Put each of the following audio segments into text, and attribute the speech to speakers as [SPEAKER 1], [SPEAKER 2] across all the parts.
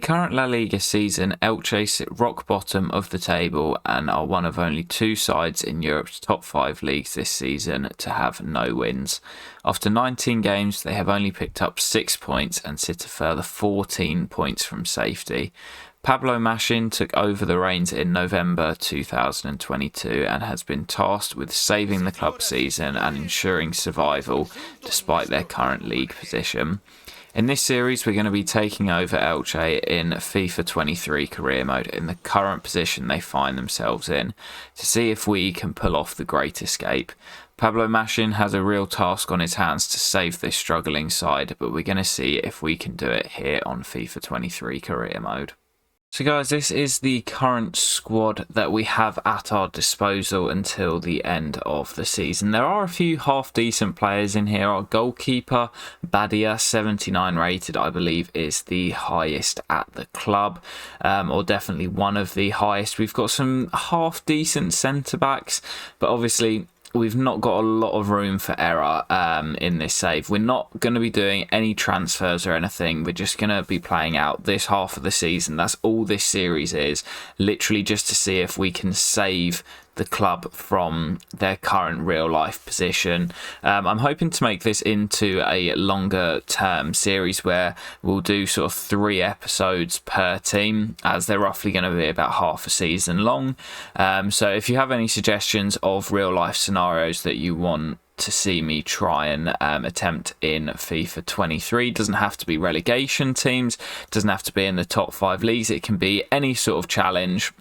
[SPEAKER 1] Current La Liga season, Elche sit rock bottom of the table and are one of only two sides in Europe's top 5 leagues this season to have no wins. After 19 games, they have only picked up 6 points and sit a further 14 points from safety. Pablo Machin took over the reins in November 2022 and has been tasked with saving the club season and ensuring survival despite their current league position. In this series, we're going to be taking over Elche in FIFA 23 career mode in the current position they find themselves in to see if we can pull off the great escape. Pablo Machin has a real task on his hands to save this struggling side, but we're going to see if we can do it here on FIFA 23 career mode. So guys, this is the current squad that we have at our disposal until the end of the season. There are a few half-decent players in here. Our goalkeeper, Badia, 79 rated, I believe, is the highest at the club, or definitely one of the highest. We've got some half-decent centre-backs, but obviously we've not got a lot of room for error in this save. We're not going to be doing any transfers or anything. We're just going to be playing out this half of the season. That's all this series is, literally just to see if we can save the club from their current real life position. I'm hoping to make this into a longer term series where we'll do sort of 3 episodes per team, as they're roughly going to be about half a season long. So if you have any suggestions of real life scenarios that you want to see me try and attempt in FIFA 23, doesn't have to be relegation teams, doesn't have to be in the top 5 leagues, it can be any sort of challenge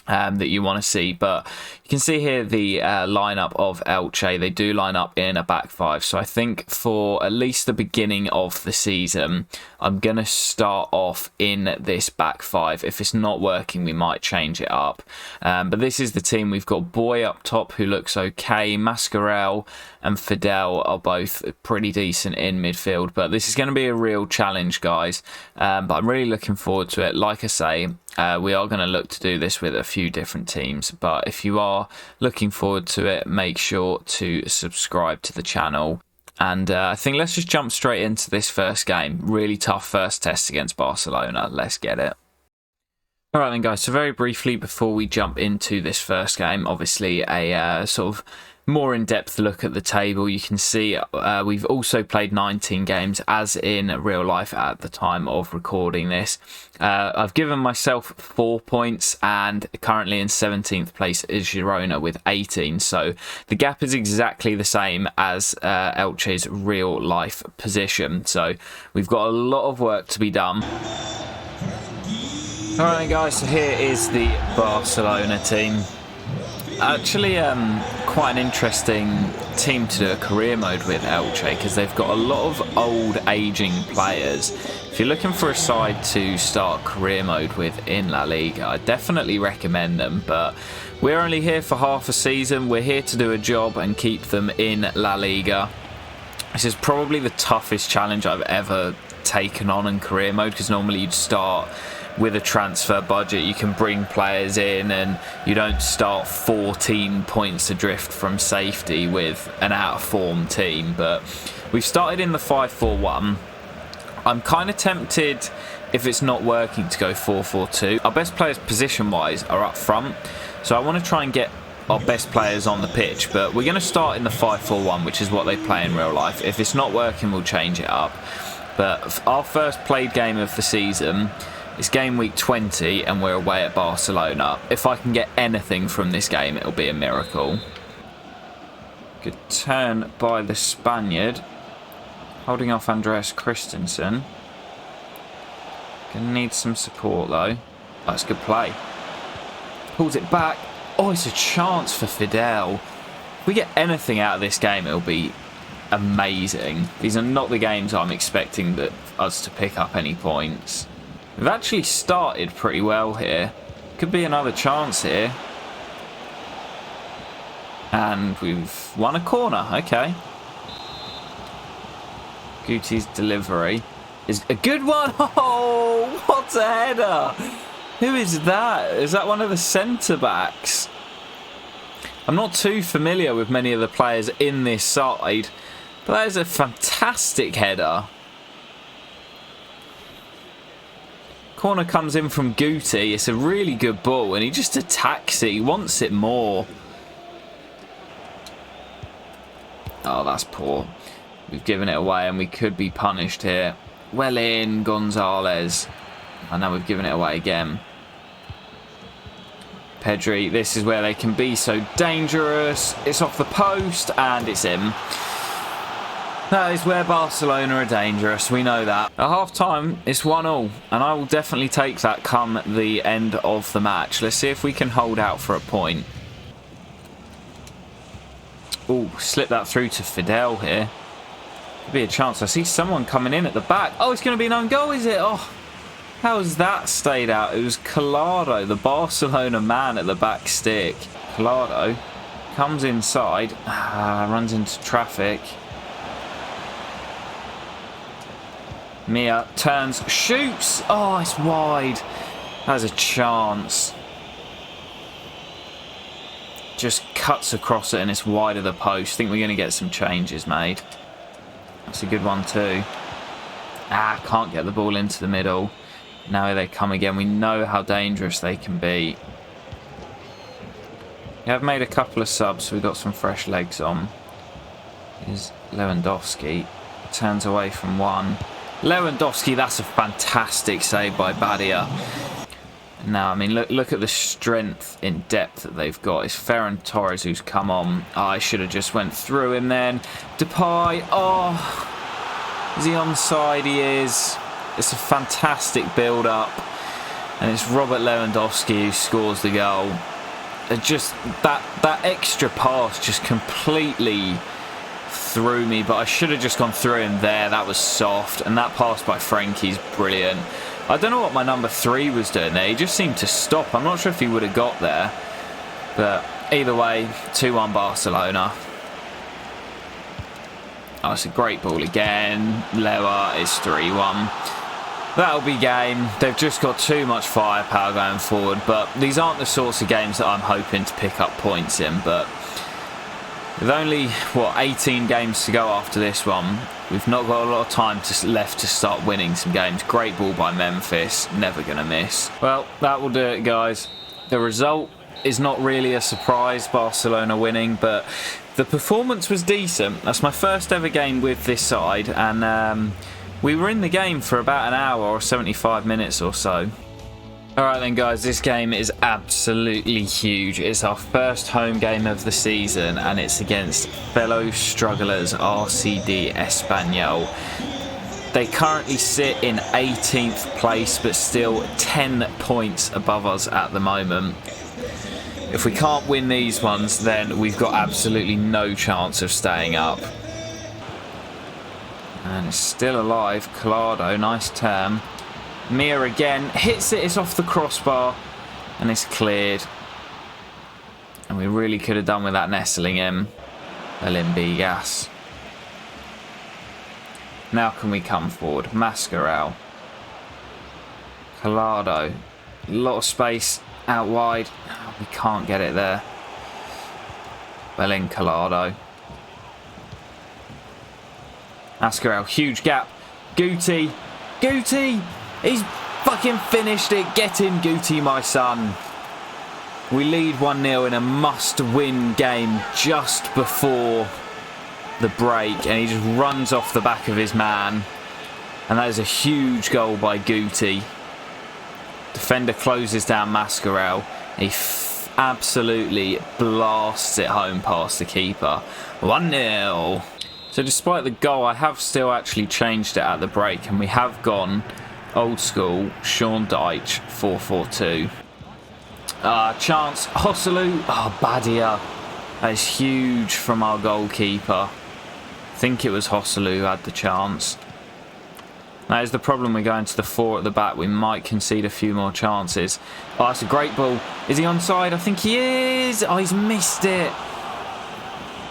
[SPEAKER 1] that you want to see. But you can see here the lineup of Elche. They do line up in a back 5, so I think for at least the beginning of the season I'm gonna start off in this back 5. If it's not working, we might change it up, but this is the team. We've got Boy up top, who looks okay. Mascarell and Fidel are both pretty decent in midfield, but this is going to be a real challenge, guys. But I'm really looking forward to it. Like I say, we are going to look to do this with a few different teams, but if you are looking forward to it, make sure to subscribe to the channel. And I think let's just jump straight into this first game. Really tough first test against Barcelona. Let's get it. Alright then guys, so very briefly before we jump into this first game, obviously a sort of more in-depth look at the table. You can see we've also played 19 games as in real life at the time of recording this. I've given myself 4 points, and currently in 17th place is Girona with 18, so the gap is exactly the same as Elche's real life position, so we've got a lot of work to be done. Alright guys, so here is the Barcelona team. Actually, quite an interesting team to do a career mode with, Elche, because they've got a lot of old, aging players. If you're looking for a side to start career mode with in La Liga, I definitely recommend them, but we're only here for half a season. We're here to do a job and keep them in La Liga. This is probably the toughest challenge I've ever taken on in career mode, because normally you'd start with a transfer budget, you can bring players in, and you don't start 14 points adrift from safety with an out of form team. But we've started in the 5-4-1. I'm kind of tempted, if it's not working, to go 4-4-2. Our best players position wise are up front, so I want to try and get our best players on the pitch, but we're going to start in the 5-4-1, which is what they play in real life. If it's not working, we'll change it up. But our first played game of the season, it's game week 20 and we're away at Barcelona. If I can get anything from this game, it'll be a miracle. Good turn by the Spaniard. Holding off Andreas Christensen. Gonna need some support though. That's good play. Pulls it back. Oh, it's a chance for Fidel. If we get anything out of this game, it'll be amazing. These are not the games I'm expecting us to pick up any points. We've actually started pretty well here. Could be another chance here. And we've won a corner. Okay. Guti's delivery is a good one. Oh, what a header. Who is that? Is that one of the centre-backs? I'm not too familiar with many of the players in this side, but that is a fantastic header. Corner comes in from Guti. It's a really good ball, and he just attacks it. He wants it more. Oh, that's poor. We've given it away, and we could be punished here. Well in, Gonzalez. And now we've given it away again. Pedri, this is where they can be so dangerous. It's off the post, and it's in. That is where Barcelona are dangerous. We know that. At half-time, it's 1-1, and I will definitely take that come the end of the match. Let's see if we can hold out for a point. Oh, slip that through to Fidel here. Could be a chance. I see someone coming in at the back. Oh, it's going to be an own goal, is it? Oh, how's that stayed out? It was Collado, the Barcelona man at the back stick. Collado comes inside, runs into traffic. Mia turns, shoots. Oh, it's wide. Has a chance. Just cuts across it and it's wide of the post. Think we're going to get some changes made. That's a good one too. Can't get the ball into the middle. Now they come again. We know how dangerous they can be. We have made a couple of subs, so we've got some fresh legs on. Here's Lewandowski. Turns away from one. Lewandowski, that's a fantastic save by Badia. Now, I mean, look at the strength in depth that they've got. It's Ferran Torres who's come on. I should have just went through him then. Depay, is he onside? He is. It's a fantastic build-up. And it's Robert Lewandowski who scores the goal. Just that extra pass just completely through me, but I should have just gone through him there. That was soft, and that pass by Frankie's brilliant. I don't know what my number 3 was doing there. He just seemed to stop. I'm not sure if he would have got there, but either way, 2-1 Barcelona. Oh, it's a great ball again. Lewa is 3-1. That'll be game. They've just got too much firepower going forward, but these aren't the sorts of games that I'm hoping to pick up points in, but with only, 18 games to go after this one, we've not got a lot of time left to start winning some games. Great ball by Memphis. Never going to miss. Well, that will do it, guys. The result is not really a surprise, Barcelona winning, but the performance was decent. That's my first ever game with this side, and we were in the game for about an hour or 75 minutes or so. Alright then guys, this game is absolutely huge. It's our first home game of the season and it's against fellow strugglers RCD Espanyol. They currently sit in 18th place but still 10 points above us at the moment. If we can't win these ones, then we've got absolutely no chance of staying up. And it's still alive. Collado, nice turn. Mia again, hits it, it's off the crossbar, and it's cleared. And we really could have done with that nestling in. Gas. Now can we come forward? Mascarell. Collado. A lot of space out wide. We can't get it there. Collado. Mascarell, huge gap. Guti. He's fucking finished it. Get in, Guti, my son. We lead 1-0 in a must-win game just before the break. And he just runs off the back of his man. And that is a huge goal by Guti. Defender closes down Mascarell. He absolutely blasts it home past the keeper. 1-0. So despite the goal, I have still actually changed it at the break. And we have gone old school, Sean Dyche, 4-4-2. Chance, Hosselu. Badia. That is huge from our goalkeeper. I think it was Hosselu who had the chance. That is the problem. We're going to the 4 at the back. We might concede a few more chances. That's a great ball. Is he onside? I think he is. He's missed it.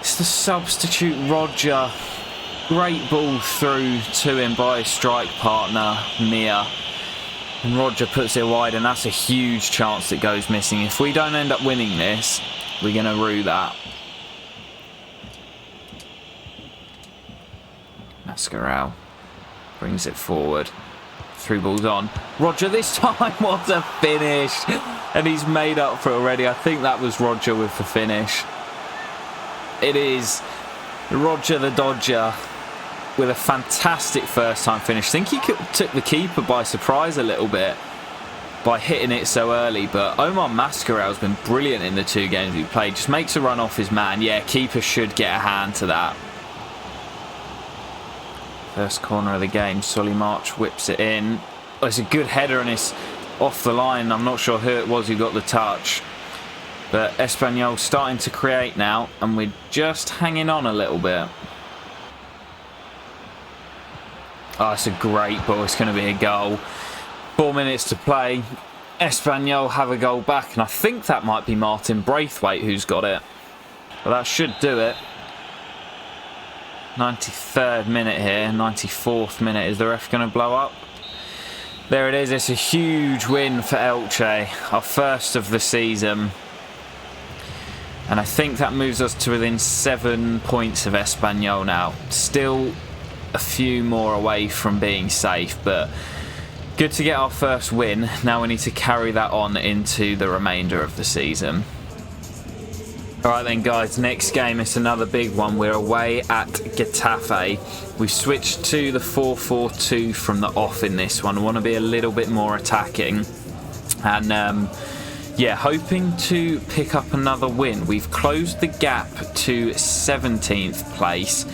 [SPEAKER 1] It's the substitute Roger. Great ball through to him by his strike partner, Mia. And Roger puts it wide, and that's a huge chance that goes missing. If we don't end up winning this, we're going to rue that. Mascarell brings it forward. through ball's on. Roger this time. What a finish. And he's made up for it already. I think that was Roger with the finish. It is Roger the Dodger with a fantastic first time finish. I think he took the keeper by surprise a little bit by hitting it so early, but Omar Mascarell's been brilliant in the 2 games we played. Just makes a run off his man. Yeah, keeper should get a hand to that. First corner of the game, Solly March whips it in. Oh, it's a good header and it's off the line. I'm not sure who it was who got the touch. But Espanyol starting to create now, and we're just hanging on a little bit. Oh, it's a great ball. It's going to be a goal. 4 minutes to play. Espanyol have a goal back, and I think that might be Martin Braithwaite who's got it. But that should do it. 93rd minute here. 94th minute. Is the ref going to blow up? There it is. It's a huge win for Elche. Our first of the season. And I think that moves us to within 7 points of Espanyol now. Still a few more away from being safe, but good to get our first win. Now we need to carry that on into the remainder of the season. Alright then guys, next game is another big one. We're away at Getafe. We've switched to the 4-4-2 from the off in this one. We want to be a little bit more attacking. And yeah, hoping to pick up another win. We've closed the gap to 17th place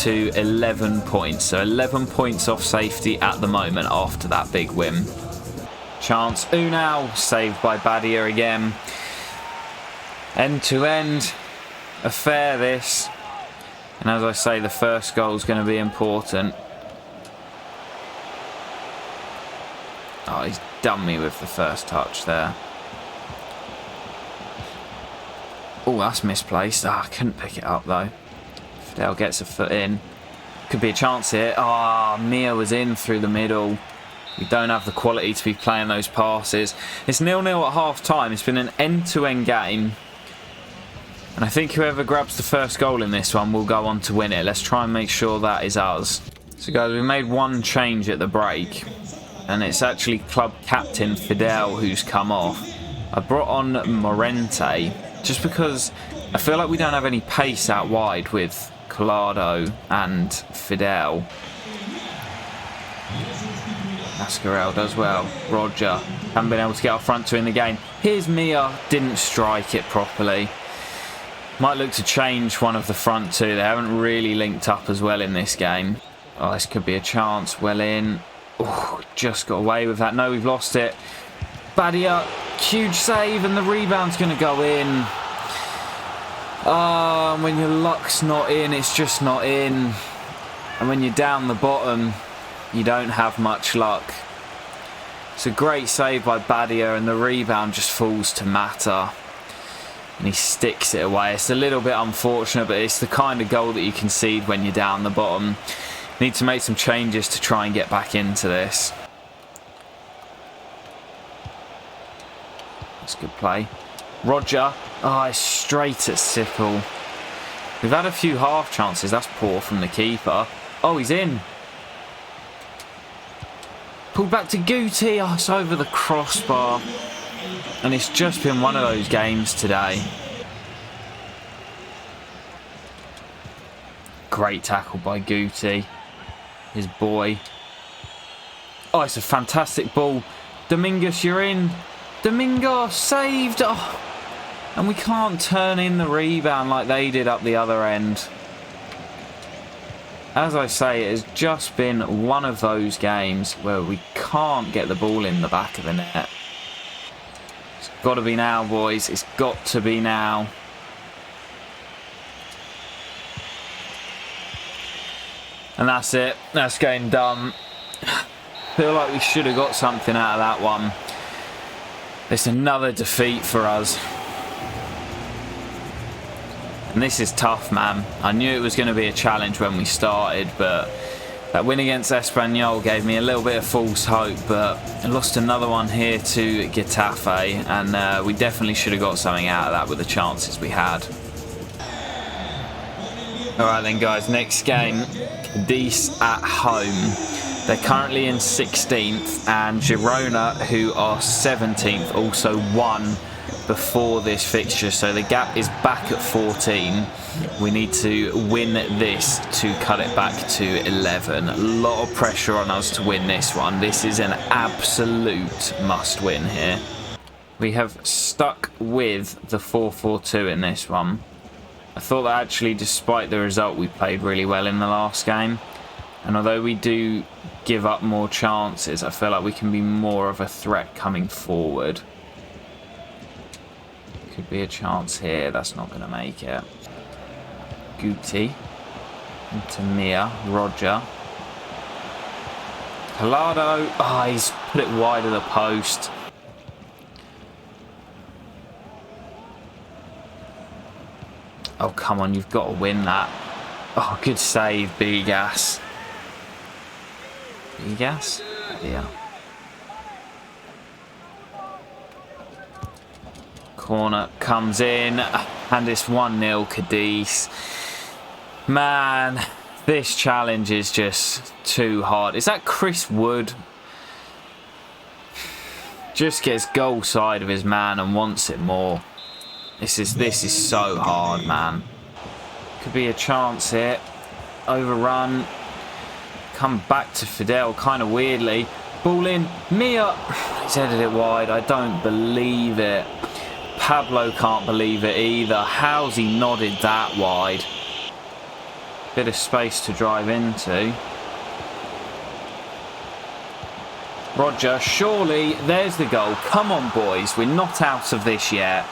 [SPEAKER 1] to 11 points. So 11 points off safety at the moment after that big win. Chance Unal, saved by Badia again. End-to-end affair this. And as I say, the first goal is going to be important. Oh, he's done me with the first touch there. Oh, that's misplaced. Oh, I couldn't pick it up though. Fidel gets a foot in. Could be a chance here. Ah, Mia was in through the middle. We don't have the quality to be playing those passes. It's 0-0 at half time. It's been an end-to-end game. And I think whoever grabs the first goal in this one will go on to win it. Let's try and make sure that is us. So guys, we made one change at the break. And it's actually club captain Fidel who's come off. I brought on Morente just because I feel like we don't have any pace out wide with Collado and Fidel. Mascarell does well. Roger. Haven't been able to get our front two in the game. Here's Mia. Didn't strike it properly. Might look to change one of the front two. They haven't really linked up as well in this game. Oh, this could be a chance. Well in. Oh, just got away with that. No, we've lost it. Badia. Huge save and the rebound's going to go in. When your luck's not in, it's just not in. And when you're down the bottom, you don't have much luck. It's a great save by Badia and the rebound just falls to Mata. And he sticks it away. It's a little bit unfortunate, but it's the kind of goal that you concede when you're down the bottom. Need to make some changes to try and get back into this. That's a good play. Roger. Oh, it's straight at Sippel. We've had a few half chances. That's poor from the keeper. Oh, he's in. Pulled back to Guti. Oh, it's over the crossbar. And it's just been one of those games today. Great tackle by Guti. His boy. Oh, it's a fantastic ball. Domingos, you're in. Domingos saved. Oh. And we can't turn in the rebound like they did up the other end. As I say, it has just been one of those games where we can't get the ball in the back of the net. It's got to be now, boys. It's got to be now. And that's it. That's game done. Feel like we should have got something out of that one. It's another defeat for us. And this is tough, man. I knew it was going to be a challenge when we started, but that win against Espanyol gave me a little bit of false hope, but I lost another one here to Getafe, and we definitely should have got something out of that with the chances we had. Alright then guys, next game, Cadiz at home. They're currently in 16th, and Girona, who are 17th, also won before this fixture, so the gap is back at 14. We need to win this to cut it back to 11. A lot of pressure on us to win this one. This is an absolute must win here. We have stuck with the 4-4-2 in this one. I thought that actually, despite the result, we played really well in the last game. And although we do give up more chances, I feel like we can be more of a threat coming forward. Could be a chance here. That's not going to make it. Guti into Mia. Roger. Collado. Oh, he's put it wide of the post. Oh, come on. You've got to win that. Oh, good save, Bigas. Bigas? Yeah. Corner comes in, and it's 1-0 Cadiz. Man, this challenge is just too hard. Is that Chris Wood? Just gets goal side of his man and wants it more. This is so hard, man. Could be a chance here. Overrun. Come back to Fidel kind of weirdly. Ball in. Mia. He's headed it wide. I don't believe it. Pablo can't believe it either. How's he nodded that wide? Bit of space to drive into. Roger, surely there's the goal. Come on, boys. We're not out of this yet.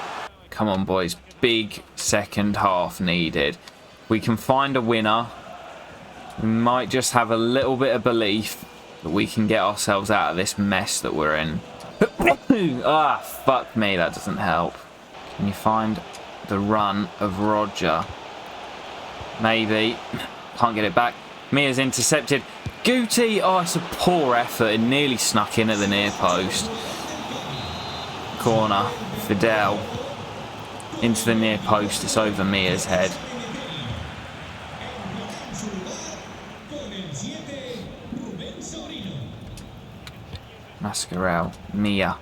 [SPEAKER 1] Come on, boys. Big second half needed. We can find a winner. We might just have a little bit of belief that we can get ourselves out of this mess that we're in. Ah, fuck me, that doesn't help. Can you find the run of Roger? Maybe. Can't get it back. Mia's intercepted. Guti! Oh, it's a poor effort. It nearly snuck in at the near post. Corner. Fidel. Into the near post. It's over Mia's head. Mascarell. Mia.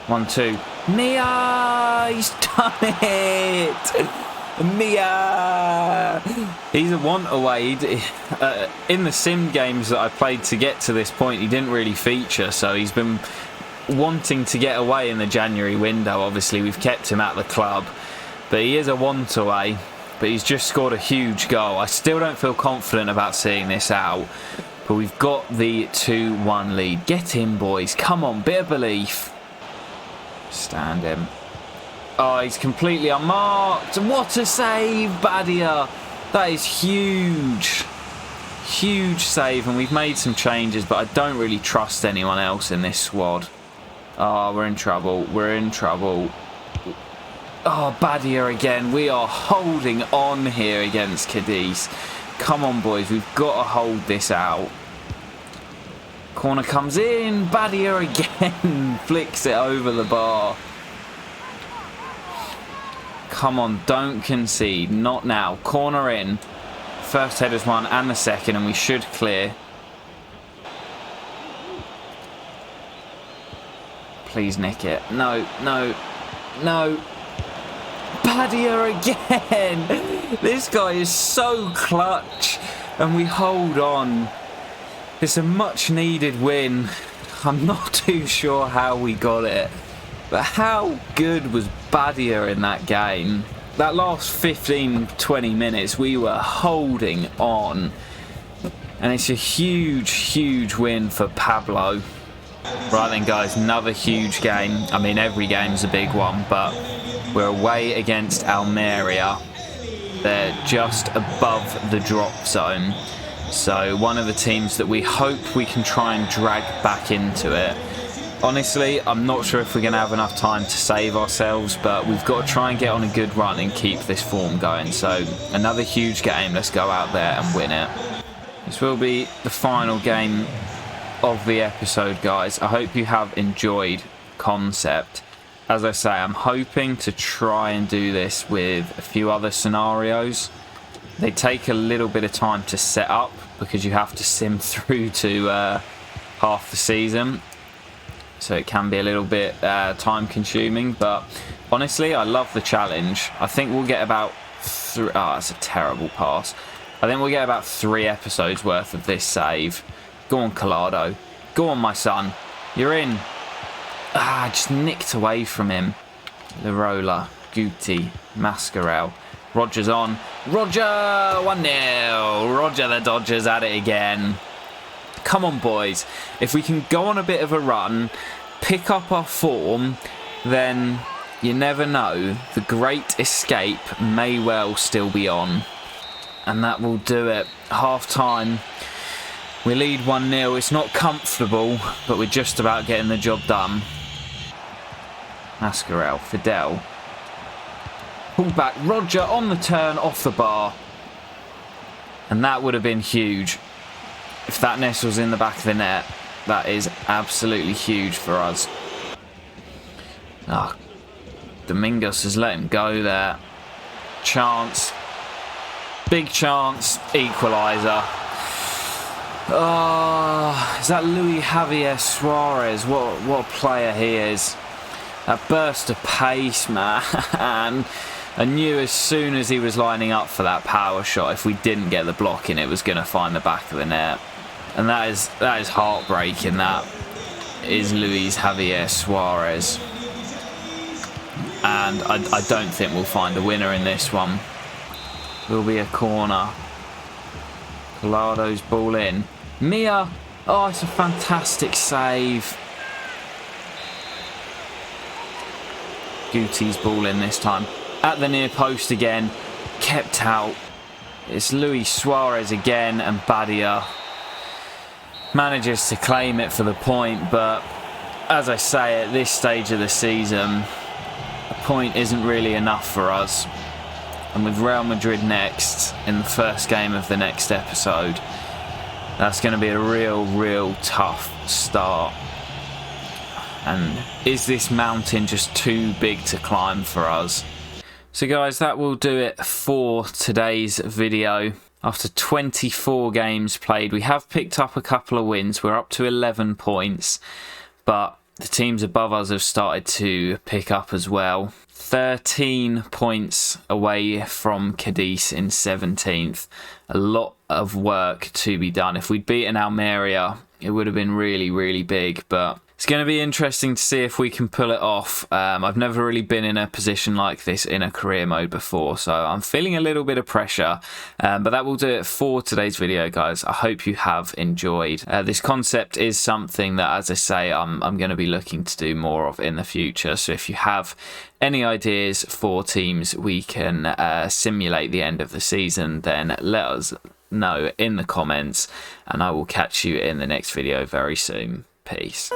[SPEAKER 1] 1-2. Mia! He's done it! Mia! He's a want-away. In the sim games that I played to get to this point, he didn't really feature, so he's been wanting to get away in the January window. Obviously, we've kept him at the club, but he is a want-away. But he's just scored a huge goal. I still don't feel confident about seeing this out, but we've got the 2-1 lead. Get in, boys. Come on, bit of belief. Stand him. Oh, he's completely unmarked. What a save, Badia. That is huge. Huge save, and we've made some changes, but I don't really trust anyone else in this squad. Oh, we're in trouble. We're in trouble. Oh, Badia again. We are holding on here against Cadiz. Come on, boys. We've got to hold this out. Corner comes in. Badia again. Flicks it over the bar. Come on, don't concede. Not now. Corner in. First header's one and the second, and we should clear. Please nick it. No, no, no. Badia again. This guy is so clutch, and we hold on. It's a much needed win. I'm not too sure how we got it, but how good was Badia in that game? That last 15-20 minutes we were holding on, and it's a huge, huge win for Pablo. Right then, guys, another huge game. I mean, every game's a big one, but we're away against Almeria. They're just above the drop zone. So one of the teams that we hope we can try and drag back into it. Honestly, I'm not sure if we're going to have enough time to save ourselves, but we've got to try and get on a good run and keep this form going. So another huge game. Let's go out there and win it. This will be the final game of the episode, guys. I hope you have enjoyed concept. As I say, I'm hoping to try and do this with a few other scenarios. They take a little bit of time to set up because you have to sim through to half the season. So it can be a little bit time consuming. But honestly, I love the challenge. I think we'll get about... Oh, that's a terrible pass. I think we'll get about 3 episodes worth of this save. Go on, Collado. Go on, my son. You're in. Just nicked away from him. Lirola, Guti, Mascarell. Roger's on. Roger! 1-0. Roger the Dodgers at it again. Come on, boys. If we can go on a bit of a run, pick up our form, then you never know. The great escape may well still be on. And that will do it. Half time. We lead 1-0. It's not comfortable, but we're just about getting the job done. Mascarell, Fidel. Pull back. Roger on the turn, off the bar. And that would have been huge. If that nestles in the back of the net, that is absolutely huge for us. Domingos has let him go there. Chance. Big chance. Equaliser. Is that Luis Javier Suarez? What a player he is. That burst of pace, man. I knew as soon as he was lining up for that power shot, if we didn't get the block in, it was going to find the back of the net. And that is heartbreaking. That is Luis Javier Suarez. And I don't think we'll find a winner in this one. Will be a corner. Collado's ball in. Mia. Oh, it's a fantastic save. Guti's ball in this time. At the near post again. Kept out. It's Luis Suarez again, and Badia manages to claim it for the point. But as I say, at this stage of the season, a point isn't really enough for us. And with Real Madrid next, in the first game of the next episode, that's going to be a real tough start. And is this mountain just too big to climb for us? So guys, that will do it for today's video. After 24 games played, we have picked up a couple of wins. We're up to 11 points, but the teams above us have started to pick up as well. 13 points away from Cadiz in 17th. A lot of work to be done. If we'd beaten Almeria, it would have been really big, but it's going to be interesting to see if we can pull it off. I've never really been in a position like this in a career mode before, so I'm feeling a little bit of pressure. But that will do it for today's video, guys. I hope you have enjoyed. This concept is something that, as I say, I'm going to be looking to do more of in the future. So if you have any ideas for teams we can simulate the end of the season, then let us know in the comments, and I will catch you in the next video very soon. Peace.